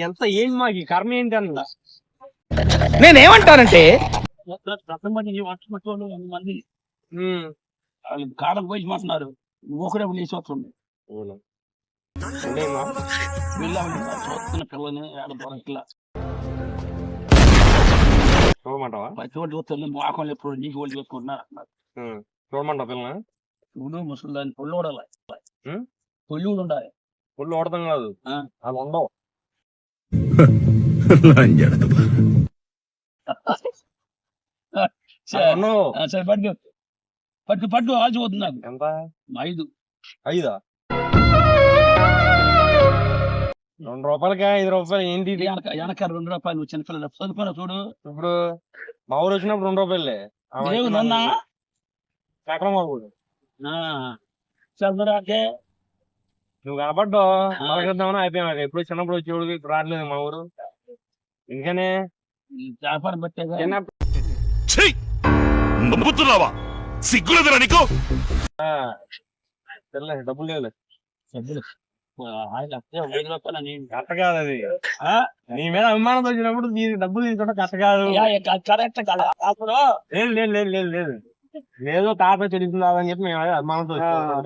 ఎంత ఏం మాకు ఈ కర్మ ఏంటి అన్న నేనేమంటానంటే మంది వాళ్ళు కాలం పోయి మాట్లాడు ఒకడే లేచి వస్తుంది వెళ్ళాలి చూస్తున్న పిల్లని ఇట్లా చూడమంటావా చోటు చూస్తుంది మోకం ఎప్పుడు నీకు వాళ్ళు చెప్పుకుంటున్నారు చూడమంటావు పిల్ల చూడు ముసలి పొల్లు ఉండాలి పొల్లు ఉండాలి పుల్లు ఓడతాం కాదు అవి ఉండవు సరే పట్టు పట్టు పట్టు ఆల్చిపోతుంది నాకు ఎంత 5 5 ₹2 ₹5 ఏంటి వెనక ₹2 చిన్నపిల్లలు చదువుకున్నా చూడు ఇప్పుడు మా ఊరు వచ్చినప్పుడు ₹2 లేవు నాన్న ఎక్కడ మాకు చదువురాకే నువ్వు కనపడ్డావు మాట్లాడదామని అయిపోయావు ఎప్పుడు చిన్నప్పుడు వచ్చేవాడు ఇప్పుడు రావట్లేదు మా ఊరు ఇంకనే వ్యాపారం పెట్టేగా నమ్ముతున్నావా సిగ్గులేదురా నీకు డబ్బులు లేదు ₹5 కరెక్ట్ కాదు అది నీ మీద అభిమానంతో వచ్చినప్పుడు డబ్బులు తీసుకోవడం కరెక్ట్ కాదు కరెక్ట్ కదా అప్పుడు లేదు లేదు లేదు లేదు లేదు లేదో తాత చెల్లిందా అని చెప్పి మేము అభిమానంతో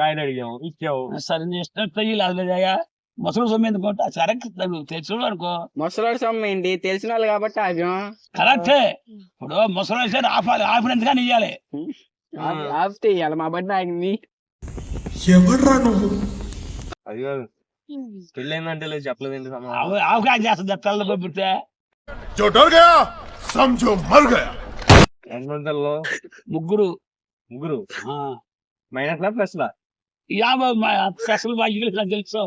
కాయలు అడిగాము ఇచ్చావు సరే ఇష్టం చెయ్యలేదయ్యా ముసలి సొమ్మిది కొంటా కరెక్ట్ తెలుసు అనుకో ముసలాడు సొమ్ము ఏంటి తెలిసిన వాళ్ళు కాబట్టి ఆగ్యం కరెక్టే ఇప్పుడు ముసలి సరే ఆపినందుకని ఇయ్యాలి ఆపితే ఇవ్వాలి మా బండి ఆగింది ఎవడ్రా నువ్వు అది కాదు పెళ్ళైందంటే లేదు చెప్పలేదండి ఆవకాయ చేస్తుంది పిల్లలు పంపితే जो डर गया समझो मर गया ఎంతలో ముగ్గురు మైనస్ లా ప్లస్ లా 50 స్పెషల్ ఇంగ్లీష్ నాకు తెలుసు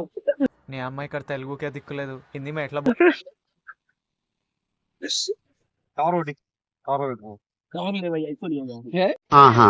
నీ అమ్మాయి ఇక్కడ తెలుగుకే దిక్కులేదు హిందీ में ఎట్లా కవర్ ఒకటి కవర్ లేవయ్యా ఇప్పుడు ఆహా